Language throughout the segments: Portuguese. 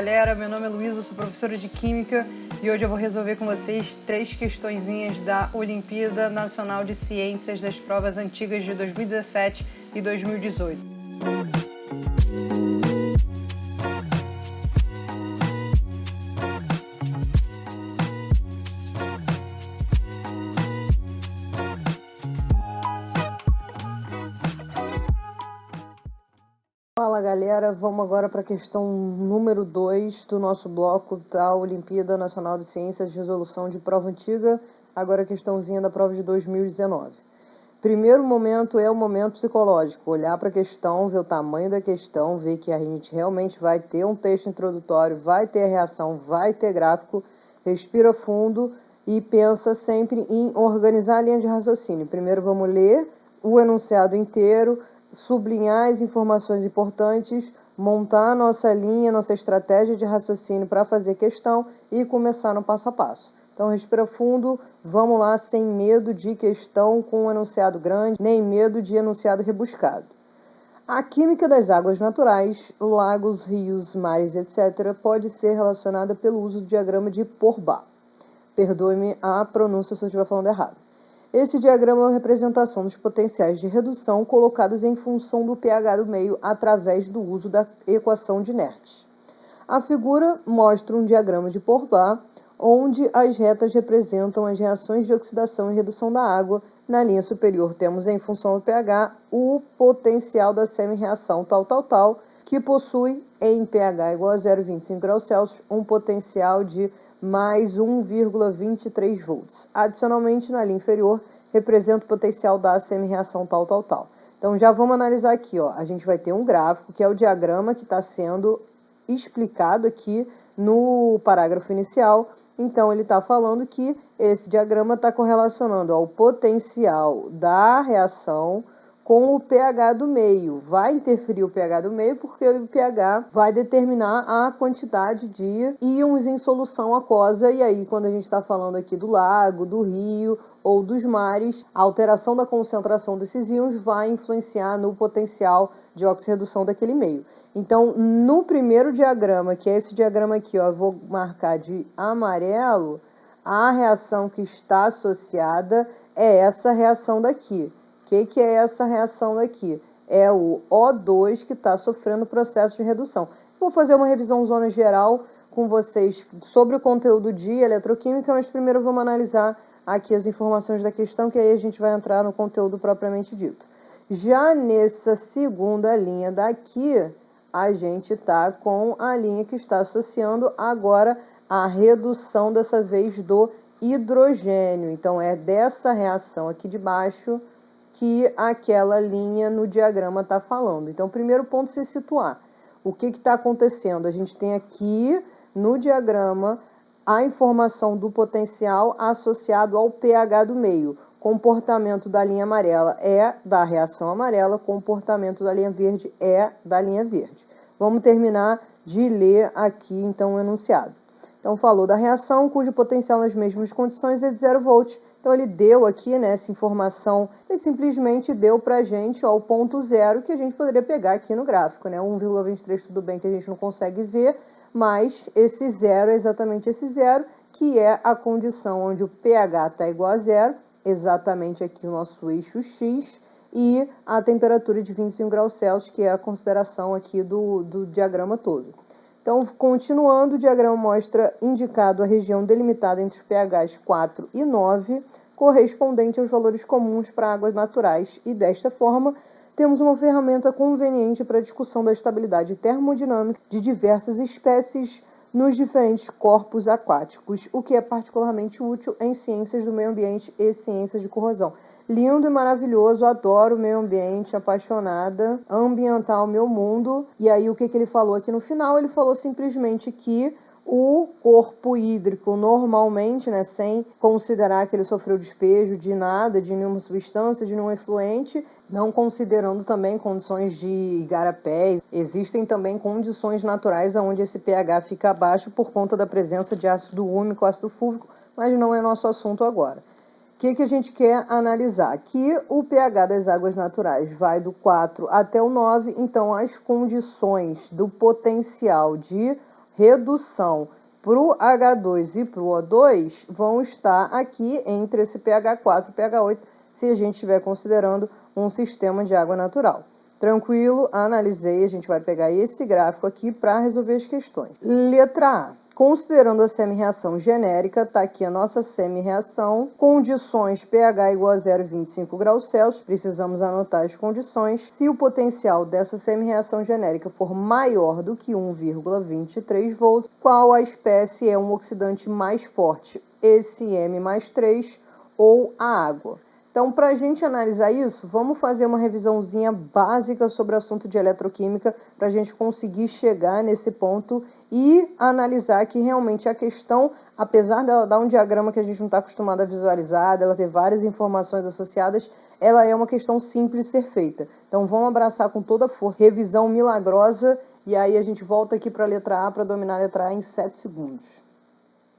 galera, meu nome é Luísa, sou professora de Química e hoje eu vou resolver com vocês 3 questõezinhas da Olimpíada Nacional de Ciências das provas antigas de 2017 e 2018. Fala galera, vamos agora para a questão número 2 do nosso bloco da Olimpíada Nacional de Ciências de Resolução de Prova Antiga, agora a questãozinha da prova de 2019. Primeiro momento é o momento psicológico, olhar para a questão, ver o tamanho da questão, ver que a gente realmente vai ter um texto introdutório, vai ter reação, vai ter gráfico, respira fundo e pensa sempre em organizar a linha de raciocínio. Primeiro vamos ler o enunciado inteiro, sublinhar as informações importantes, montar a nossa linha, nossa estratégia de raciocínio para fazer questão e começar no passo a passo. Então, respira fundo, vamos lá, sem medo de questão com um enunciado grande, nem medo de enunciado rebuscado. A química das águas naturais, lagos, rios, mares, etc., pode ser relacionada pelo uso do diagrama de Porbach. Perdoe-me a pronúncia se eu estiver falando errado. Esse diagrama é uma representação dos potenciais de redução colocados em função do pH do meio através do uso da equação de Nernst. A figura mostra um diagrama de Porbach, onde as retas representam as reações de oxidação e redução da água. Na linha superior temos, em função do pH, o potencial da semi-reação tal, que possui, em pH igual a 0,25 graus Celsius, um potencial de mais 1,23 volts. Adicionalmente, na linha inferior, representa o potencial da semi-reação tal. Então, já vamos analisar aqui, ó. A gente vai ter um gráfico, que é o diagrama que está sendo explicado aqui no parágrafo inicial. Então, ele está falando que esse diagrama está correlacionando ao potencial da reação com o pH do meio. Vai interferir o pH do meio porque o pH vai determinar a quantidade de íons em solução aquosa. E aí, quando a gente está falando aqui do lago, do rio ou dos mares, a alteração da concentração desses íons vai influenciar no potencial de oxirredução daquele meio. Então, no primeiro diagrama, que é esse diagrama aqui, ó, eu vou marcar de amarelo, a reação que está associada é essa reação daqui. O que é essa reação daqui? É o O2 que está sofrendo o processo de redução. Vou fazer uma revisão zona geral com vocês sobre o conteúdo de eletroquímica, mas primeiro vamos analisar aqui as informações da questão, que aí a gente vai entrar no conteúdo propriamente dito. Já nessa segunda linha daqui, a gente está com a linha que está associando agora a redução, dessa vez, do hidrogênio. Então, é dessa reação aqui de baixo que aquela linha no diagrama está falando. Então, primeiro ponto, se situar. O que está acontecendo? A gente tem aqui no diagrama a informação do potencial associado ao pH do meio. Comportamento da linha amarela é da reação amarela, comportamento da linha verde é da linha verde. Vamos terminar de ler aqui, então, o enunciado. Então, falou da reação cujo potencial nas mesmas condições é de 0 volts. Então, ele deu aqui, né, essa informação, ele simplesmente deu para a gente, ó, o ponto zero que a gente poderia pegar aqui no gráfico, né? 1,23, tudo bem que a gente não consegue ver, mas esse zero é exatamente esse zero, que é a condição onde o pH está igual a zero, exatamente aqui o nosso eixo X, e a temperatura de 25 graus Celsius, que é a consideração aqui do diagrama todo. Então, continuando, o diagrama mostra indicado a região delimitada entre os pHs 4 e 9, correspondente aos valores comuns para águas naturais, e desta forma, temos uma ferramenta conveniente para a discussão da estabilidade termodinâmica de diversas espécies nos diferentes corpos aquáticos, o que é particularmente útil em ciências do meio ambiente e ciências de corrosão. Lindo e maravilhoso, adoro o meio ambiente, apaixonada, ambiental, meu mundo. E aí, o que ele falou aqui no final? Ele falou simplesmente que o corpo hídrico, normalmente, né, sem considerar que ele sofreu despejo de nada, de nenhuma substância, de nenhum efluente, não considerando também condições de igarapés, existem também condições naturais onde esse pH fica baixo por conta da presença de ácido úmico, ácido fúlvico, mas não é nosso assunto agora. O que a gente quer analisar? Que o pH das águas naturais vai do 4 até o 9, então as condições do potencial de redução para o H2 e para o O2 vão estar aqui entre esse pH4 e pH8, se a gente estiver considerando um sistema de água natural. Tranquilo, analisei, a gente vai pegar esse gráfico aqui para resolver as questões. Letra A. Considerando a semi-reação genérica, está aqui a nossa semi-reação, condições pH igual a 0,25 graus Celsius, precisamos anotar as condições. Se o potencial dessa semi-reação genérica for maior do que 1,23 volts, qual a espécie é um oxidante mais forte, esse M+3 ou a água? Então, para a gente analisar isso, vamos fazer uma revisãozinha básica sobre o assunto de eletroquímica para a gente conseguir chegar nesse ponto e analisar que realmente a questão, apesar dela dar um diagrama que a gente não está acostumado a visualizar, dela ter várias informações associadas, ela é uma questão simples de ser feita. Então, vamos abraçar com toda a força. Revisão milagrosa e aí a gente volta aqui para a letra A para dominar a letra A em 7 segundos.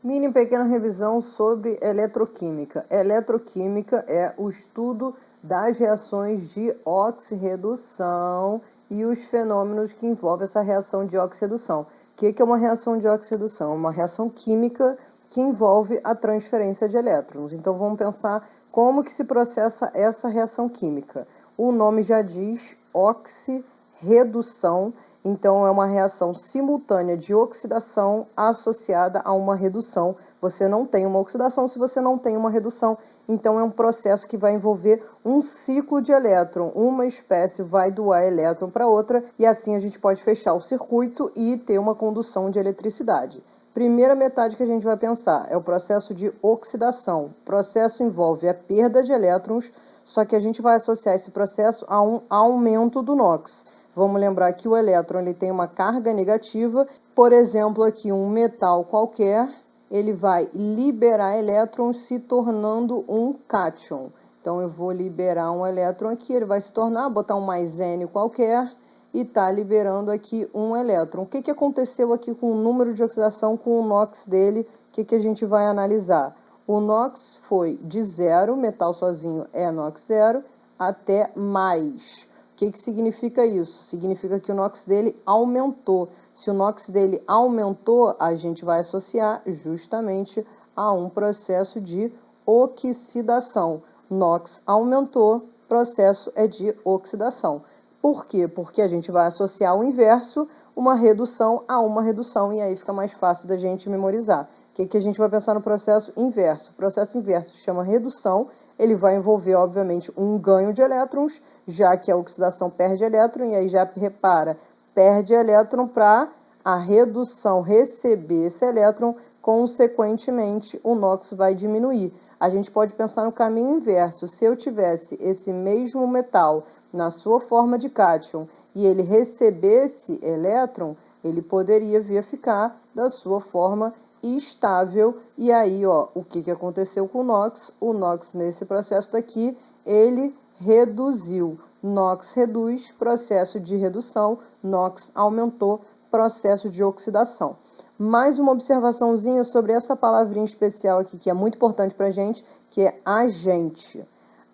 Mini pequena revisão sobre eletroquímica. Eletroquímica é o estudo das reações de oxirredução e os fenômenos que envolvem essa reação de oxirredução. O que é uma reação de oxirredução? Uma reação química que envolve a transferência de elétrons. Então, vamos pensar como que se processa essa reação química. O nome já diz oxirredução. Então, é uma reação simultânea de oxidação associada a uma redução. Você não tem uma oxidação se você não tem uma redução. Então, é um processo que vai envolver um ciclo de elétron. Uma espécie vai doar elétron para outra e assim a gente pode fechar o circuito e ter uma condução de eletricidade. Primeira metade que a gente vai pensar é o processo de oxidação. O processo envolve a perda de elétrons, só que a gente vai associar esse processo a um aumento do NOx. Vamos lembrar que o elétron ele tem uma carga negativa. Por exemplo, aqui um metal qualquer, ele vai liberar elétrons se tornando um cátion. Então, eu vou liberar um elétron aqui, ele vai se tornar, botar um mais N qualquer, e está liberando aqui um elétron. O que aconteceu aqui com o número de oxidação, com o NOx dele? O que a gente vai analisar? O NOx foi de 0, metal sozinho é NOx 0, até mais. O que significa isso? Significa que o NOx dele aumentou. Se o NOx dele aumentou, a gente vai associar justamente a um processo de oxidação. NOx aumentou, processo é de oxidação. Por quê? Porque a gente vai associar o inverso, uma redução a uma redução, e aí fica mais fácil da gente memorizar. O que a gente vai pensar no processo inverso? O processo inverso se chama redução, ele vai envolver, obviamente, um ganho de elétrons, já que a oxidação perde elétron, e aí já repara, perde elétron para a redução receber esse elétron, consequentemente, o NOx vai diminuir. A gente pode pensar no caminho inverso. Se eu tivesse esse mesmo metal na sua forma de cátion e ele recebesse elétron, ele poderia vir a ficar da sua forma estável. E aí, ó, o que aconteceu com o NOx? O NOx, nesse processo daqui, ele reduziu. NOx reduz, processo de redução. NOx aumentou, processo de oxidação. Mais uma observaçãozinha sobre essa palavrinha especial aqui, que é muito importante para a gente, que é agente.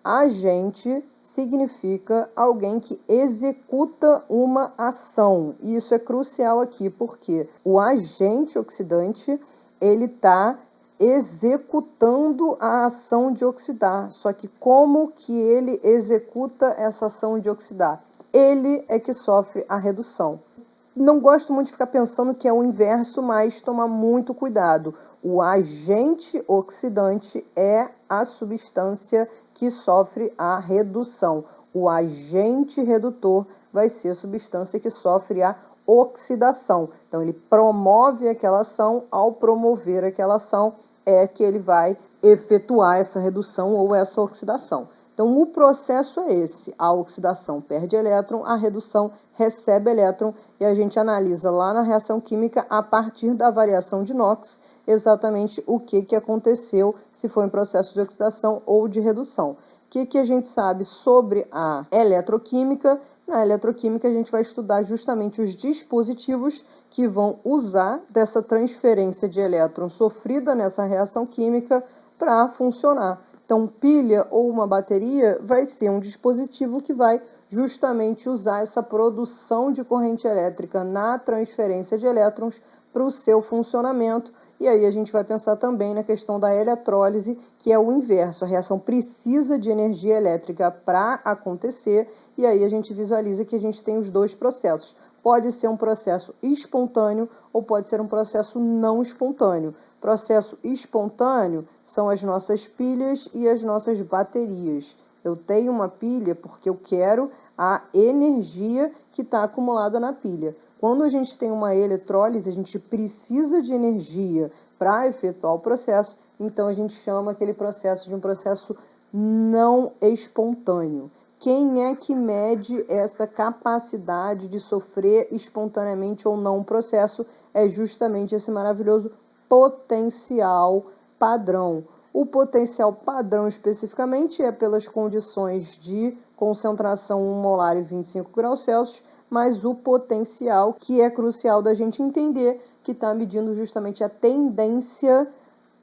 Agente significa alguém que executa uma ação. E isso é crucial aqui, porque o agente oxidante, ele está executando a ação de oxidar. Só que como que ele executa essa ação de oxidar? Ele é que sofre a redução. Não gosto muito de ficar pensando que é o inverso, mas tomar muito cuidado. O agente oxidante é a substância que sofre a redução. O agente redutor vai ser a substância que sofre a oxidação. Então, ele promove aquela ação, ao promover aquela ação, é que ele vai efetuar essa redução ou essa oxidação. Então, o processo é esse. A oxidação perde elétron, a redução recebe elétron, e a gente analisa lá na reação química, a partir da variação de NOx, exatamente o que aconteceu, se foi um processo de oxidação ou de redução. O que a gente sabe sobre a eletroquímica? Na eletroquímica, a gente vai estudar justamente os dispositivos que vão usar dessa transferência de elétron sofrida nessa reação química para funcionar. Então, pilha ou uma bateria vai ser um dispositivo que vai justamente usar essa produção de corrente elétrica na transferência de elétrons para o seu funcionamento. E aí a gente vai pensar também na questão da eletrólise, que é o inverso. A reação precisa de energia elétrica para acontecer, e aí a gente visualiza que a gente tem os dois processos. Pode ser um processo espontâneo ou pode ser um processo não espontâneo. Processo espontâneo são as nossas pilhas e as nossas baterias. Eu tenho uma pilha porque eu quero a energia que está acumulada na pilha. Quando a gente tem uma eletrólise, a gente precisa de energia para efetuar o processo, então a gente chama aquele processo de um processo não espontâneo. Quem é que mede essa capacidade de sofrer espontaneamente ou não um processo? É justamente esse maravilhoso potencial padrão. O potencial padrão, especificamente, é pelas condições de concentração 1 molar e 25 graus Celsius, mas o potencial, que é crucial da gente entender, que está medindo justamente a tendência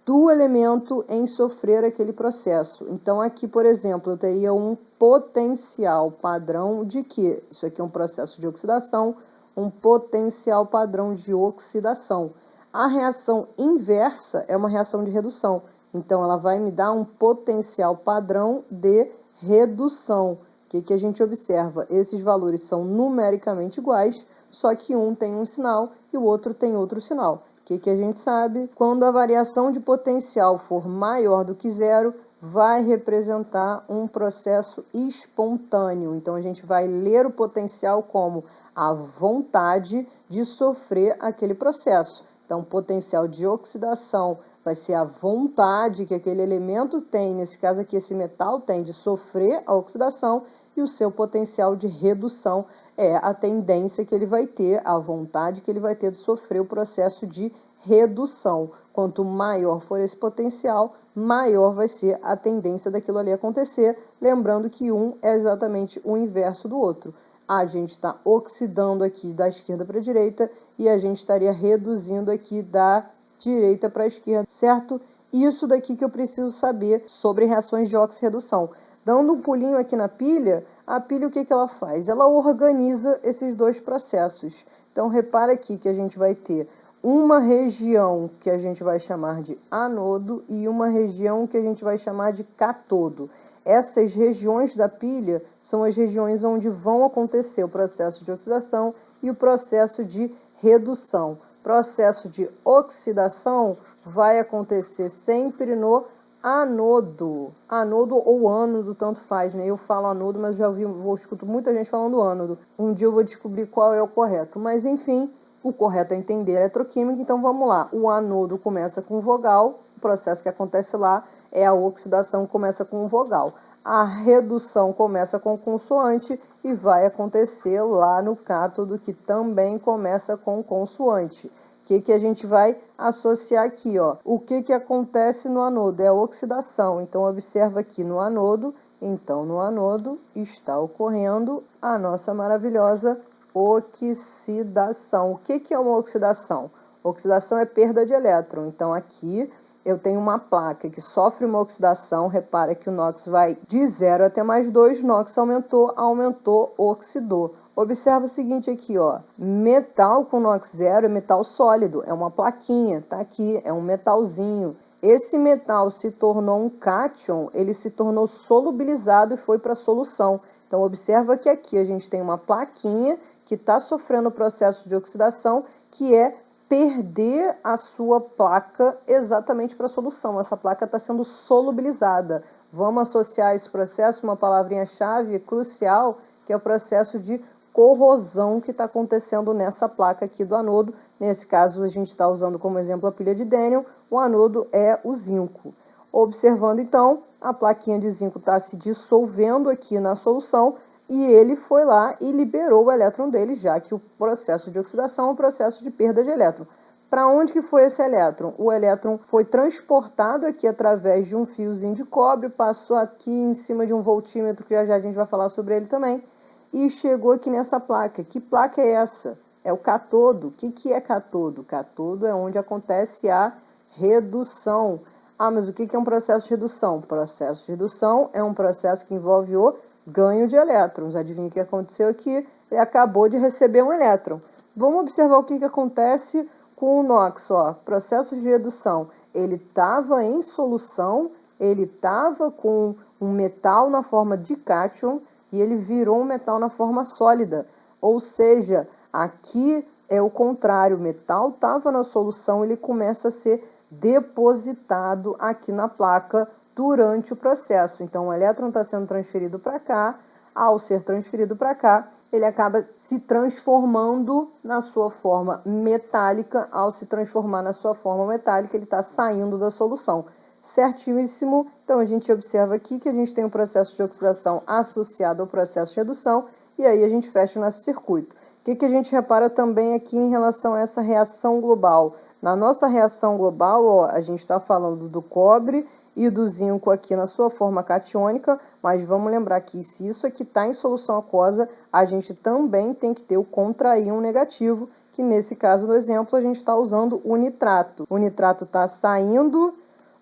do elemento em sofrer aquele processo. Então, aqui, por exemplo, eu teria um potencial padrão de que isso aqui é um processo de oxidação, um potencial padrão de oxidação. A reação inversa é uma reação de redução. Então, ela vai me dar um potencial padrão de redução. O que a gente observa? Esses valores são numericamente iguais, só que um tem um sinal e o outro tem outro sinal. O que a gente sabe? Quando a variação de potencial for maior do que zero, vai representar um processo espontâneo. Então, a gente vai ler o potencial como a vontade de sofrer aquele processo. Então, o potencial de oxidação vai ser a vontade que aquele elemento tem, nesse caso aqui, esse metal tem de sofrer a oxidação, e o seu potencial de redução é a tendência que ele vai ter, a vontade que ele vai ter de sofrer o processo de redução. Quanto maior for esse potencial, maior vai ser a tendência daquilo ali acontecer, lembrando que um é exatamente o inverso do outro. A gente está oxidando aqui da esquerda para a direita e a gente estaria reduzindo aqui da direita para a esquerda, certo? Isso daqui que eu preciso saber sobre reações de oxirredução. Dando um pulinho aqui na pilha, a pilha o que ela faz? Ela organiza esses dois processos. Então, repara aqui que a gente vai ter uma região que a gente vai chamar de anodo e uma região que a gente vai chamar de cátodo. Essas regiões da pilha são as regiões onde vão acontecer o processo de oxidação e o processo de redução. Processo de oxidação vai acontecer sempre no anodo. Anodo ou ânodo, tanto faz, né? Eu falo anodo, mas já escuto muita gente falando ânodo. Um dia eu vou descobrir qual é o correto. Mas, enfim, o correto é entender a eletroquímica. Então, vamos lá. O anodo começa com vogal. O processo que acontece lá é a oxidação que começa com vogal. A redução começa com consoante e vai acontecer lá no cátodo, que também começa com consoante. O que a gente vai associar aqui, ó? O que acontece no anodo? É a oxidação. Então, observa aqui no anodo. Então, no anodo está ocorrendo a nossa maravilhosa oxidação. O que é uma oxidação? Oxidação é perda de elétron. Então, aqui eu tenho uma placa que sofre uma oxidação. Repara que o NOx vai de 0 até mais 2. NOx aumentou, oxidou. Observa o seguinte aqui, ó. Metal com NOx 0 é metal sólido, é uma plaquinha, tá aqui, é um metalzinho. Esse metal se tornou um cátion, ele se tornou solubilizado e foi para a solução. Então, observa que aqui a gente tem uma plaquinha que está sofrendo o processo de oxidação, que é perder a sua placa exatamente para a solução. Essa placa está sendo solubilizada. Vamos associar esse processo, uma palavrinha-chave crucial, que é o processo de corrosão que está acontecendo nessa placa aqui do anodo. Nesse caso, a gente está usando como exemplo a pilha de Daniel. O anodo é o zinco. Observando, então, a plaquinha de zinco está se dissolvendo aqui na solução e ele foi lá e liberou o elétron dele, já que o processo de oxidação é um processo de perda de elétron. Para onde que foi esse elétron? O elétron foi transportado aqui através de um fiozinho de cobre, passou aqui em cima de um voltímetro, que já a gente vai falar sobre ele também, e chegou aqui nessa placa. Que placa é essa? É o cátodo. O que é cátodo? Cátodo é onde acontece a redução. Ah, mas o que é um processo de redução? Processo de redução é um processo que envolve o ganho de elétrons. Adivinha o que aconteceu aqui? Ele acabou de receber um elétron. Vamos observar o que acontece Com o NOx, ó, processo de redução, ele estava em solução, ele estava com um metal na forma de cátion e ele virou um metal na forma sólida. Ou seja, aqui é o contrário, o metal estava na solução, ele começa a ser depositado aqui na placa durante o processo. Então, o elétron está sendo transferido para cá, ao ser transferido para cá, ele acaba se transformando na sua forma metálica. Ao se transformar na sua forma metálica, ele está saindo da solução. Certíssimo. Então, a gente observa aqui que a gente tem um processo de oxidação associado ao processo de redução, e aí a gente fecha o nosso circuito. O que a gente repara também aqui em relação a essa reação global? Na nossa reação global, ó, a gente está falando do cobre e do zinco aqui na sua forma catiônica, mas vamos lembrar que se isso aqui está em solução aquosa, a gente também tem que ter o contraíon negativo, que nesse caso do exemplo a gente está usando o nitrato. O nitrato está saindo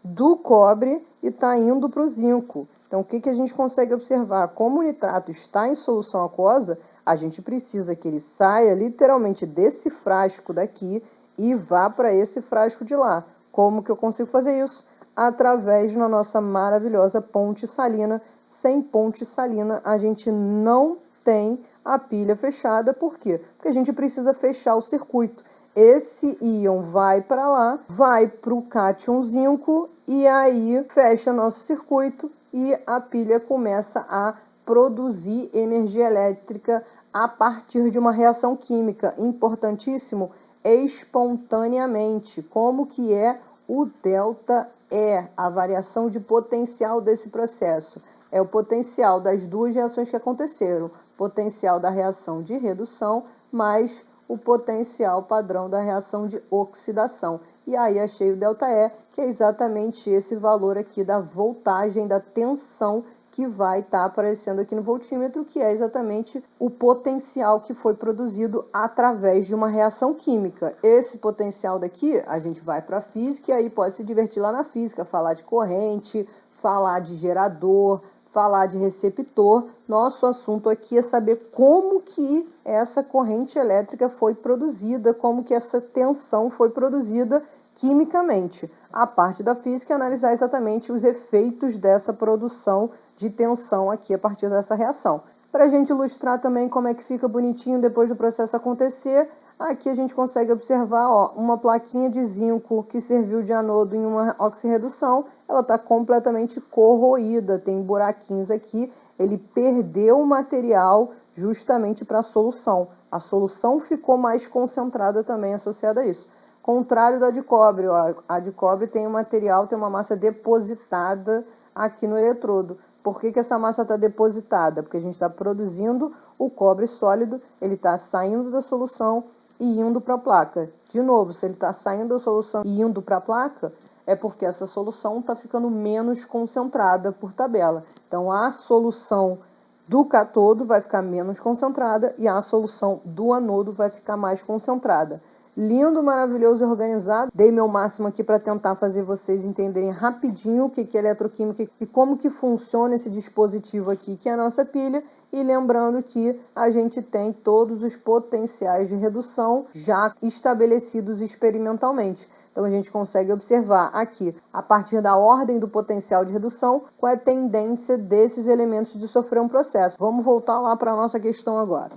do cobre e está indo para o zinco. Então, o que a gente consegue observar? Como o nitrato está em solução aquosa, a gente precisa que ele saia literalmente desse frasco daqui e vá para esse frasco de lá. Como que eu consigo fazer isso? Através da nossa maravilhosa ponte salina. Sem ponte salina, a gente não tem a pilha fechada. Por quê? Porque a gente precisa fechar o circuito. Esse íon vai para lá, vai para o cátion zinco e aí fecha nosso circuito e a pilha começa a produzir energia elétrica a partir de uma reação química. Importantíssimo, espontaneamente. Como que é o delta E, a variação de potencial desse processo? É o potencial das duas reações que aconteceram. Potencial da reação de redução mais o potencial padrão da reação de oxidação. E aí achei o ΔE, que é exatamente esse valor aqui da voltagem, da tensão que vai estar aparecendo aqui no voltímetro, que é exatamente o potencial que foi produzido através de uma reação química. Esse potencial daqui, a gente vai para a física e aí pode se divertir lá na física, falar de corrente, falar de gerador, falar de receptor. Nosso assunto aqui é saber como que essa corrente elétrica foi produzida, como que essa tensão foi produzida quimicamente. A parte da física é analisar exatamente os efeitos dessa produção de tensão aqui a partir dessa reação. Para a gente ilustrar também como é que fica bonitinho depois do processo acontecer, aqui a gente consegue observar, ó, uma plaquinha de zinco que serviu de anodo em uma oxirredução. Ela está completamente corroída, tem buraquinhos aqui. Ele perdeu o material justamente para a solução. A solução ficou mais concentrada também associada a isso. Contrário da de cobre, ó, a de cobre tem um material, tem uma massa depositada aqui no eletrodo. Por que essa massa está depositada? Porque a gente está produzindo o cobre sólido, ele está saindo da solução e indo para a placa. De novo, se ele está saindo da solução e indo para a placa, é porque essa solução está ficando menos concentrada por tabela. Então, a solução do cátodo vai ficar menos concentrada e a solução do anodo vai ficar mais concentrada. Lindo, maravilhoso e organizado. Dei meu máximo aqui para tentar fazer vocês entenderem rapidinho o que é eletroquímica e como que funciona esse dispositivo aqui, que é a nossa pilha. E lembrando que a gente tem todos os potenciais de redução já estabelecidos experimentalmente. Então, a gente consegue observar aqui, a partir da ordem do potencial de redução, qual é a tendência desses elementos de sofrer um processo. Vamos voltar lá para a nossa questão agora.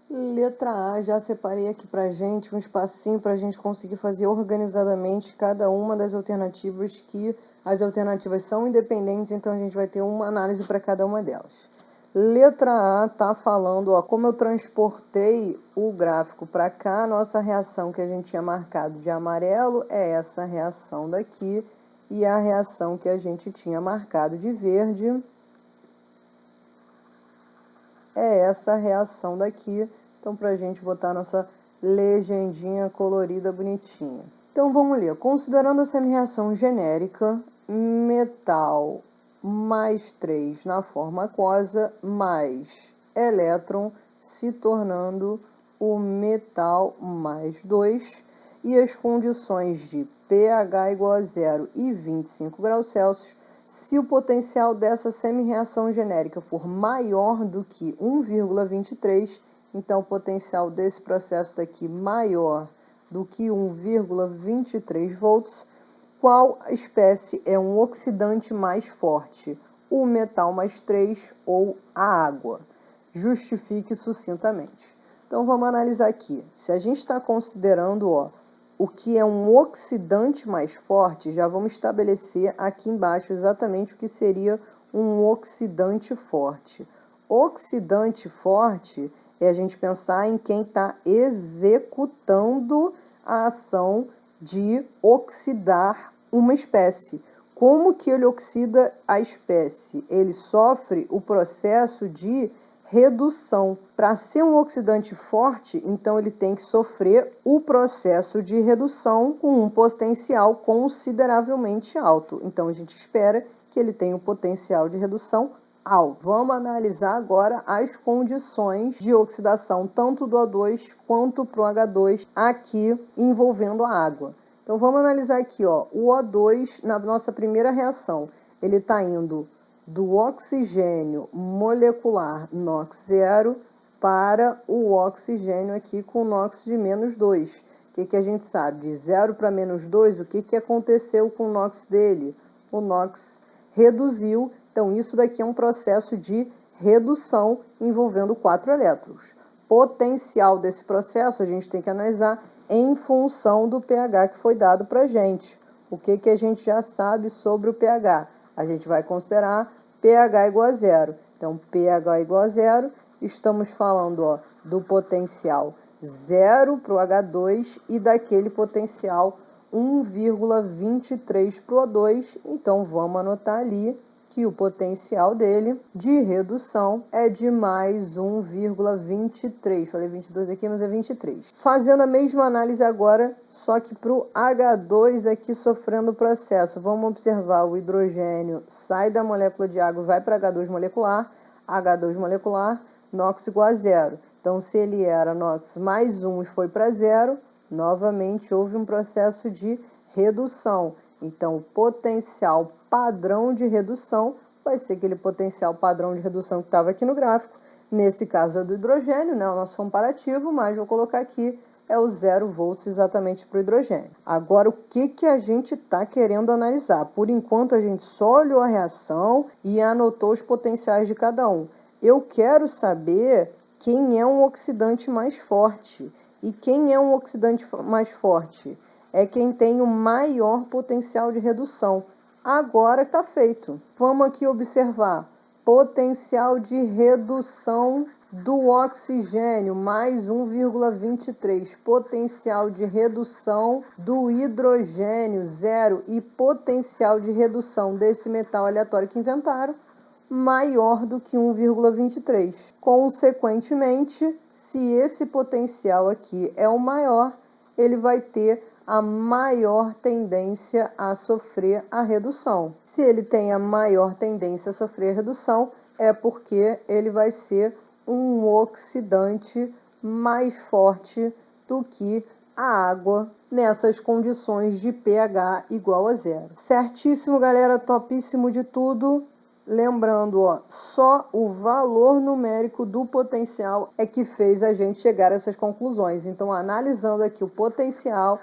Letra A, já separei aqui pra gente um espacinho para a gente conseguir fazer organizadamente cada uma das alternativas, que as alternativas são independentes, então a gente vai ter uma análise para cada uma delas. Letra A tá falando, ó, como eu transportei o gráfico para cá, a nossa reação que a gente tinha marcado de amarelo é essa reação daqui, e a reação que a gente tinha marcado de verde é essa reação daqui. Então, para a gente botar nossa legendinha colorida bonitinha. Então, vamos ler. Considerando a semi-reação genérica, metal mais 3 na forma aquosa, mais elétron se tornando o metal mais 2, e as condições de pH igual a 0 e 25 graus Celsius, se o potencial dessa semi-reação genérica for maior do que 1,23, então o potencial desse processo daqui maior do que 1,23 volts, qual espécie é um oxidante mais forte? O metal mais 3 ou a água? Justifique sucintamente. Então, vamos analisar aqui. Se a gente está considerando o que é um oxidante mais forte, já vamos estabelecer aqui embaixo exatamente o que seria um oxidante forte. Oxidante forte é a gente pensar em quem está executando a ação de oxidar uma espécie. Como que ele oxida a espécie? Ele sofre o processo de redução. Para ser um oxidante forte, então ele tem que sofrer o processo de redução com um potencial consideravelmente alto. Então a gente espera que ele tenha um potencial de redução alto. Vamos analisar agora as condições de oxidação tanto do O2 quanto para o H2 aqui envolvendo a água. Então vamos analisar aqui, o O2 na nossa primeira reação, ele está indo do oxigênio molecular NOx 0 para o oxigênio aqui com NOx de menos 2. O que a gente sabe? De 0 para menos 2, o que aconteceu com o NOx dele? O NOx reduziu, então isso daqui é um processo de redução envolvendo 4 elétrons. Potencial desse processo a gente tem que analisar em função do pH que foi dado para a gente. O que a gente já sabe sobre o pH? A gente vai considerar pH igual a 0. Então, pH igual a 0, estamos falando do potencial 0 para o H2 e daquele potencial 1,23 para o O2. Então, vamos anotar ali que o potencial dele de redução é de mais 1,23. Falei 22 aqui, mas é 23. Fazendo a mesma análise agora, só que para o H2 aqui sofrendo o processo. Vamos observar o hidrogênio sai da molécula de água e vai para H2 molecular, NOx igual a 0. Então, se ele era NOx mais 1 e foi para 0, novamente houve um processo de redução. Então, o potencial padrão de redução vai ser aquele potencial padrão de redução que estava aqui no gráfico. Nesse caso é do hidrogênio, né, o nosso comparativo, mas vou colocar aqui é o 0 volts exatamente para o hidrogênio. Agora, o que a gente está querendo analisar? Por enquanto, a gente só olhou a reação e anotou os potenciais de cada um. Eu quero saber quem é um oxidante mais forte. E quem é um oxidante mais forte? É quem tem o maior potencial de redução. Agora está feito. Vamos aqui observar. Potencial de redução do oxigênio, mais 1,23. Potencial de redução do hidrogênio, 0. E potencial de redução desse metal aleatório que inventaram, maior do que 1,23. Consequentemente, se esse potencial aqui é o maior, ele vai ter a maior tendência a sofrer a redução. Se ele tem a maior tendência a sofrer a redução, é porque ele vai ser um oxidante mais forte do que a água nessas condições de pH igual a 0. Certíssimo, galera, topíssimo de tudo. Lembrando, só o valor numérico do potencial é que fez a gente chegar a essas conclusões. Então, analisando aqui o potencial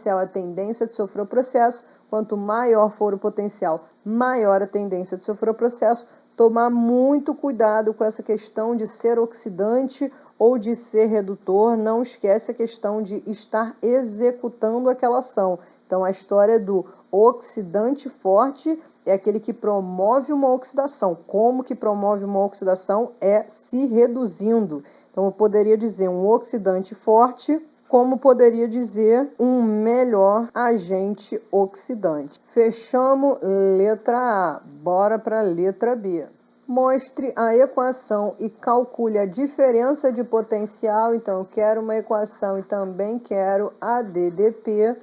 é a tendência de sofrer o processo. Quanto maior for o potencial, maior a tendência de sofrer o processo. Tomar muito cuidado com essa questão de ser oxidante ou de ser redutor. Não esquece a questão de estar executando aquela ação. Então, a história do oxidante forte é aquele que promove uma oxidação. Como que promove uma oxidação? É se reduzindo. Então, eu poderia dizer um oxidante forte, como poderia dizer um melhor agente oxidante. Fechamos letra A. Bora para a letra B. Mostre a equação e calcule a diferença de potencial. Então, eu quero uma equação e também quero a DDP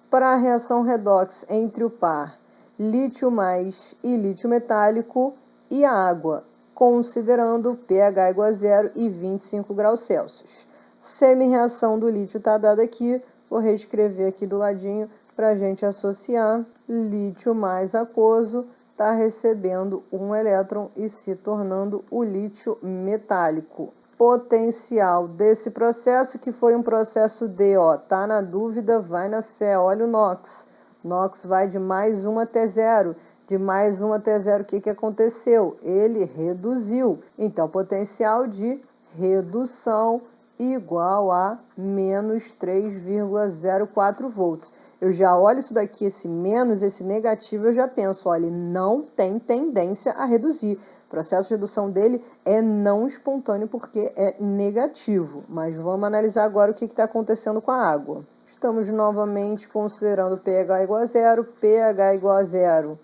para a reação redox entre o par lítio mais e lítio metálico e a água, considerando pH igual a 0 e 25 graus Celsius. Semi-reação do lítio está dada aqui, vou reescrever aqui do ladinho para a gente associar. Lítio mais aquoso está recebendo um elétron e se tornando o lítio metálico. potencial desse processo, que foi um processo D, ó, tá na dúvida, vai na fé. Olha o NOx. NOx vai de mais 1 até 0. De mais 1 até 0, o que aconteceu? Ele reduziu. Então, potencial de redução igual a menos 3,04 volts. Eu já olho isso daqui, esse menos, esse negativo, eu já penso, olha, ele não tem tendência a reduzir. O processo de redução dele é não espontâneo porque é negativo. Mas vamos analisar agora o que está acontecendo com a água. Estamos novamente considerando pH igual a zero, pH igual a zero.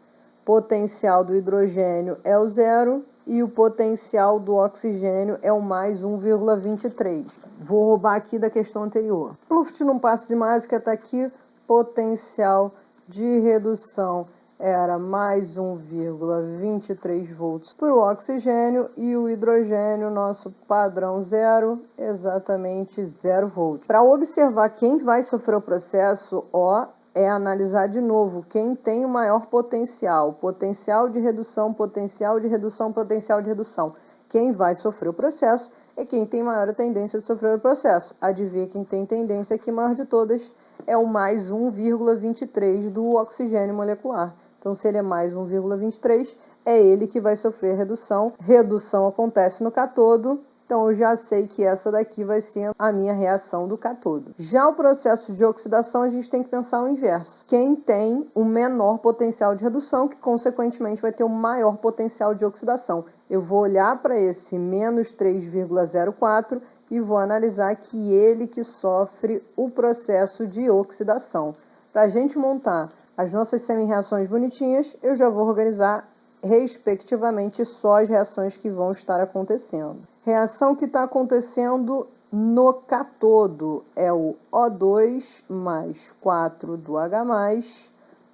Potencial do hidrogênio é o zero e o potencial do oxigênio é o mais 1,23. Vou roubar aqui da questão anterior. Pluft não passa de mágica, está aqui. Potencial de redução era mais 1,23 volts para o oxigênio e o hidrogênio, nosso padrão zero, exatamente 0 volts. Para observar quem vai sofrer o processo, ó, é analisar de novo quem tem o maior potencial. Potencial de redução, potencial de redução, potencial de redução. Quem vai sofrer o processo é quem tem maior tendência de sofrer o processo. Adivinha quem tem tendência aqui, maior de todas, é o mais 1,23 do oxigênio molecular. Então, se ele é mais 1,23, é ele que vai sofrer redução. Redução acontece no cátodo. Então, eu já sei que essa daqui vai ser a minha reação do cátodo. Já o processo de oxidação, a gente tem que pensar o inverso. Quem tem o menor potencial de redução, que consequentemente vai ter o maior potencial de oxidação. Eu vou olhar para esse menos 3,04 e vou analisar que ele que sofre o processo de oxidação. Para a gente montar as nossas semi-reações bonitinhas, eu já vou organizar respectivamente só as reações que vão estar acontecendo. Reação que está acontecendo no cátodo é o O2 mais 4 do H+,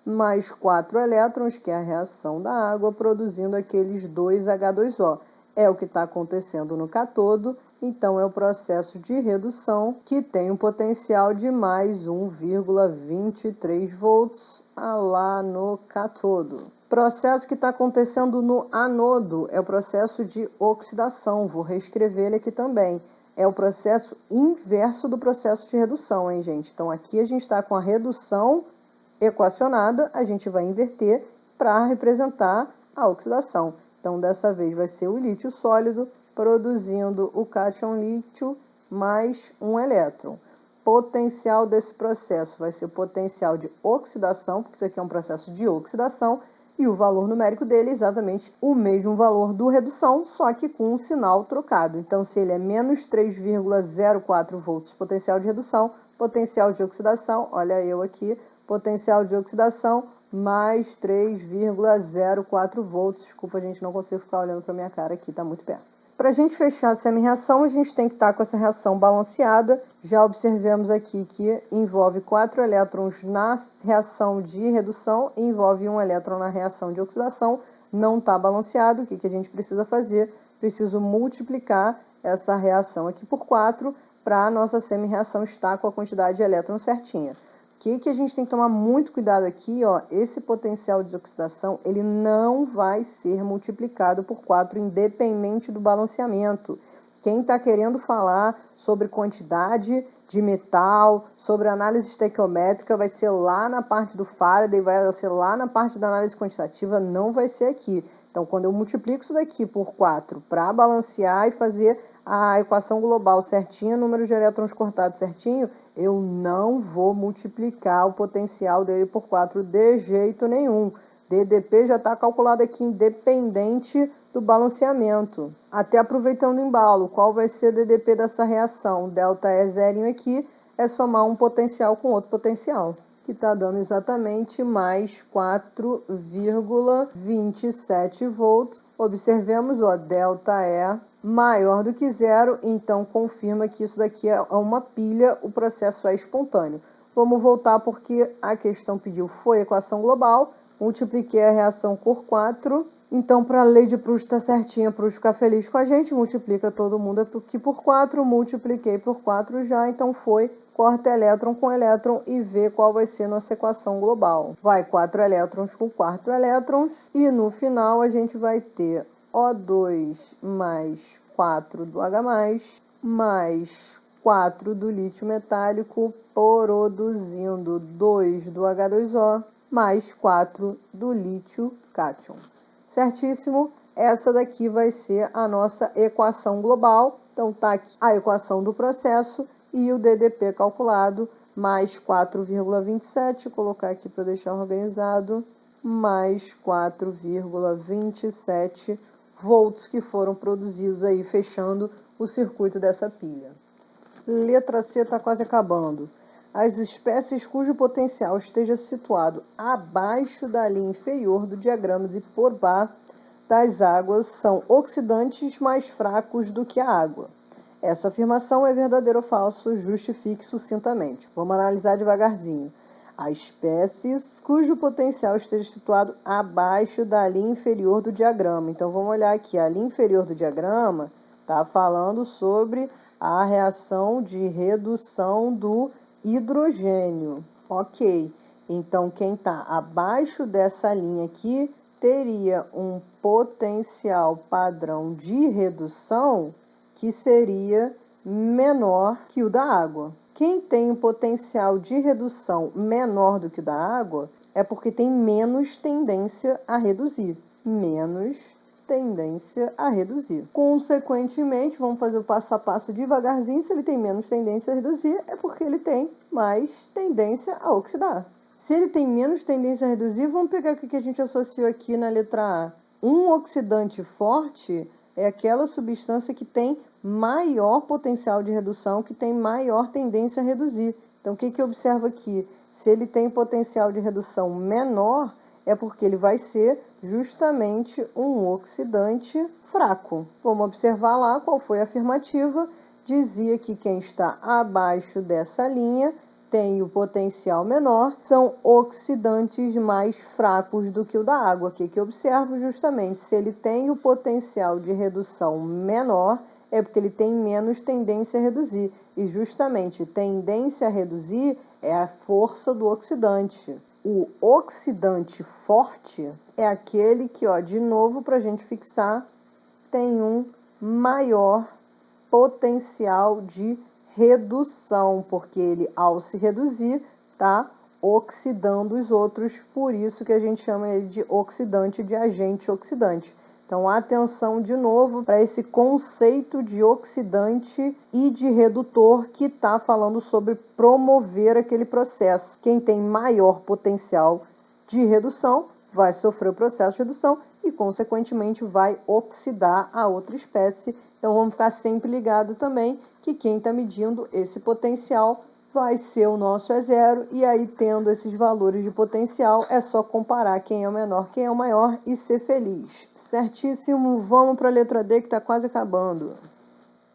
mais 4 elétrons, que é a reação da água, produzindo aqueles 2 H2O. É o que está acontecendo no cátodo, então é o processo de redução que tem um potencial de mais 1,23 volts lá no cátodo. Processo que está acontecendo no anodo é o processo de oxidação. Vou reescrever ele aqui também. É o processo inverso do processo de redução, hein, gente? Então, aqui a gente está com a redução equacionada, a gente vai inverter para representar a oxidação. Então, dessa vez vai ser o lítio sólido produzindo o cátion lítio mais um elétron. Potencial desse processo vai ser o potencial de oxidação, porque isso aqui é um processo de oxidação, e o valor numérico dele é exatamente o mesmo valor do redução, só que com um sinal trocado. Então, se ele é menos 3,04 volts potencial de redução, potencial de oxidação, olha eu aqui, potencial de oxidação mais 3,04 volts. Desculpa, gente, não consigo ficar olhando para minha cara aqui, está muito perto. Para a gente fechar a semi-reação, a gente tem que estar com essa reação balanceada. Já observamos aqui que envolve 4 elétrons na reação de redução e envolve 1 elétron na reação de oxidação. Não está balanceado. O que a gente precisa fazer? Preciso multiplicar essa reação aqui por 4 para a nossa semi-reação estar com a quantidade de elétrons certinha. O que a gente tem que tomar muito cuidado aqui, ó, esse potencial de oxidação, ele não vai ser multiplicado por 4, independente do balanceamento. Quem está querendo falar sobre quantidade de metal, sobre análise estequiométrica, vai ser lá na parte do Faraday, vai ser lá na parte da análise quantitativa, não vai ser aqui. Então, quando eu multiplico isso daqui por 4 para balancear e fazer a equação global certinha, número de elétrons cortados certinho, eu não vou multiplicar o potencial dele por 4 de jeito nenhum. DDP já está calculado aqui independente do balanceamento. Até aproveitando o embalo, qual vai ser o DDP dessa reação? Delta E zerinho aqui é somar um potencial com outro potencial, que está dando exatamente mais 4,27 volts. Observemos, ó, delta E maior do que zero, então confirma que isso daqui é uma pilha, o processo é espontâneo. Vamos voltar porque a questão pediu foi equação global, multipliquei a reação por 4, então para a lei de Proust estar certinha, Proust ficar feliz com a gente, multiplica todo mundo aqui por 4, multipliquei por 4 já, então foi, corta elétron com elétron e vê qual vai ser nossa equação global. Vai 4 elétrons com 4 elétrons e no final a gente vai ter O2 mais 4 do H+, mais 4 do lítio metálico, produzindo 2 do H2O, mais 4 do lítio cátion. Certíssimo? Essa daqui vai ser a nossa equação global. Então, tá aqui a equação do processo e o DDP calculado, mais 4,27, colocar aqui para deixar organizado, mais 4,27 volts que foram produzidos aí, fechando o circuito dessa pilha. Letra C está quase acabando. As espécies cujo potencial esteja situado abaixo da linha inferior do diagrama de Pourbaix das águas são oxidantes mais fracos do que a água. Essa afirmação é verdadeira ou falsa? Justifique sucintamente. Vamos analisar devagarzinho. As espécies cujo potencial esteja situado abaixo da linha inferior do diagrama. Então, vamos olhar aqui. A linha inferior do diagrama está falando sobre a reação de redução do hidrogênio. Ok. Então, quem está abaixo dessa linha aqui teria um potencial padrão de redução que seria menor que o da água. Quem tem um potencial de redução menor do que o da água é porque tem menos tendência a reduzir. Menos tendência a reduzir. Consequentemente, vamos fazer o passo a passo devagarzinho. Se ele tem menos tendência a reduzir, é porque ele tem mais tendência a oxidar. Se ele tem menos tendência a reduzir, vamos pegar o que a gente associou aqui na letra A. Um oxidante forte é aquela substância que tem maior potencial de redução, que tem maior tendência a reduzir. Então, o que eu observo aqui? Se ele tem potencial de redução menor, é porque ele vai ser justamente um oxidante fraco. Vamos observar lá qual foi a afirmativa. Dizia que quem está abaixo dessa linha tem o potencial menor, são oxidantes mais fracos do que o da água. Aqui que eu observo justamente, se ele tem o potencial de redução menor, é porque ele tem menos tendência a reduzir. E justamente tendência a reduzir é a força do oxidante. O oxidante forte é aquele que, ó, de novo, para a gente fixar, tem um maior potencial de redução, porque ele, ao se reduzir, está oxidando os outros, por isso que a gente chama ele de oxidante, de agente oxidante. Então, atenção de novo para esse conceito de oxidante e de redutor que está falando sobre promover aquele processo. Quem tem maior potencial de redução vai sofrer o processo de redução e, consequentemente, vai oxidar a outra espécie. Então, vamos ficar sempre ligado também que quem está medindo esse potencial vai ser o nosso E0, e aí, tendo esses valores de potencial, é só comparar quem é o menor, quem é o maior e ser feliz. Certíssimo, vamos para a letra D que está quase acabando.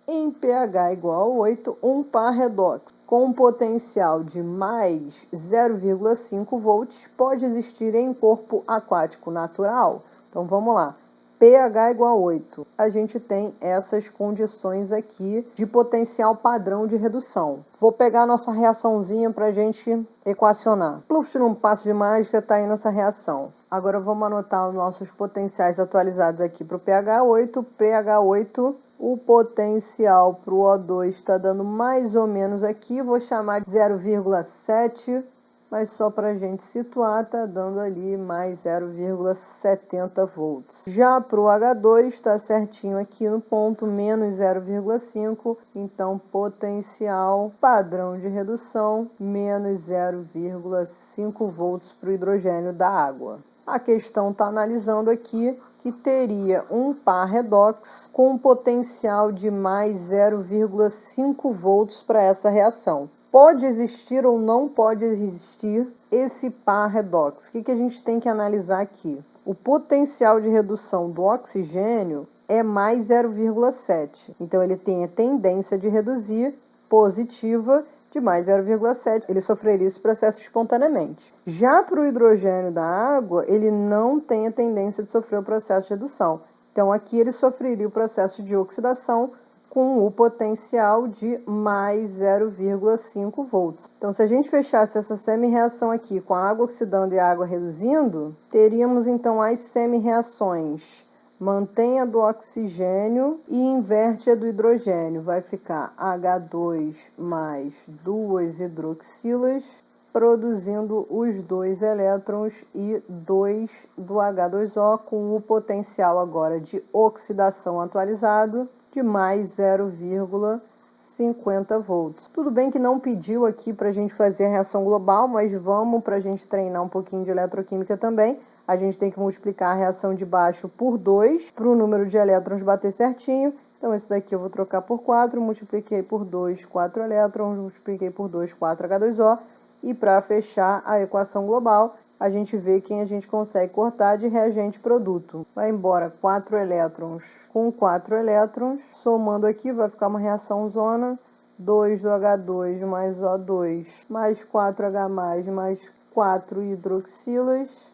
Em pH igual a 8, um par redox com potencial de mais 0,5 volts pode existir em corpo aquático natural? Então, vamos lá. pH igual a 8. A gente tem essas condições aqui de potencial padrão de redução. Vou pegar a nossa reaçãozinha para a gente equacionar. Pluf, num passo de mágica, está aí nossa reação. Agora vamos anotar os nossos potenciais atualizados aqui para o pH 8. pH 8, o potencial para o O2 está dando mais ou menos aqui. Vou chamar de 0,7. Mas só para a gente situar, está dando ali mais 0,70 volts. Já para o H2 está certinho aqui no ponto, menos 0,5. Então, potencial padrão de redução, menos 0,5 volts para o hidrogênio da água. A questão está analisando aqui que teria um par redox com potencial de mais 0,5 volts para essa reação. Pode existir ou não pode existir esse par redox? O que a gente tem que analisar aqui? O potencial de redução do oxigênio é mais 0,7. Então, ele tem a tendência de reduzir positiva de mais 0,7. Ele sofreria esse processo espontaneamente. Já para o hidrogênio da água, ele não tem a tendência de sofrer o processo de redução. Então, aqui ele sofreria o processo de oxidação com o potencial de mais 0,5 volts. Então, se a gente fechasse essa semi-reação aqui com a água oxidando e a água reduzindo, teríamos então as semi-reações mantém a do oxigênio e inverte a do hidrogênio. Vai ficar H2 mais 2 hidroxilas, produzindo os 2 elétrons e 2 do H2O, com o potencial agora de oxidação atualizado de mais 0,50 volts. Tudo bem que não pediu aqui para a gente fazer a reação global, mas vamos, para a gente treinar um pouquinho de eletroquímica também, a gente tem que multiplicar a reação de baixo por 2 para o número de elétrons bater certinho. Então, esse daqui eu vou trocar por 4, multipliquei por 2, 4 elétrons, multipliquei por 2, 4 H2O. E para fechar a equação global, a gente vê quem a gente consegue cortar de reagente produto. Vai embora 4 elétrons com 4 elétrons, somando aqui vai ficar uma reação zona, 2 do H2 mais O2 mais 4H mais 4 hidroxilas,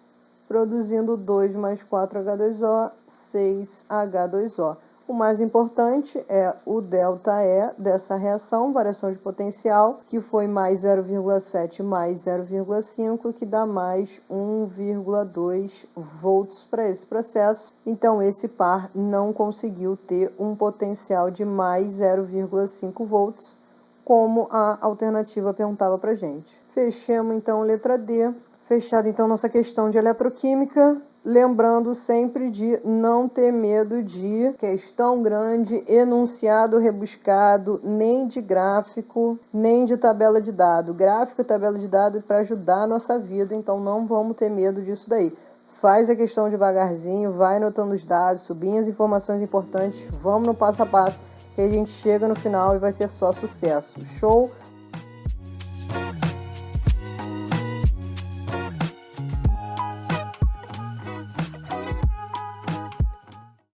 produzindo 2 mais 4H2O, 6H2O. O mais importante é o ΔE dessa reação, variação de potencial, que foi mais 0,7 mais 0,5, que dá mais 1,2 volts para esse processo. Então, esse par não conseguiu ter um potencial de mais 0,5 volts, como a alternativa perguntava para a gente. Fechamos, então, a letra D. Fechada, então, nossa questão de eletroquímica. Lembrando sempre de não ter medo de questão grande, enunciado rebuscado, nem de gráfico, nem de tabela de dado. Gráfico e tabela de dado é para ajudar a nossa vida, então não vamos ter medo disso daí. Faz a questão devagarzinho, vai anotando os dados, subindo as informações importantes, vamos no passo a passo, que a gente chega no final e vai ser só sucesso. Show?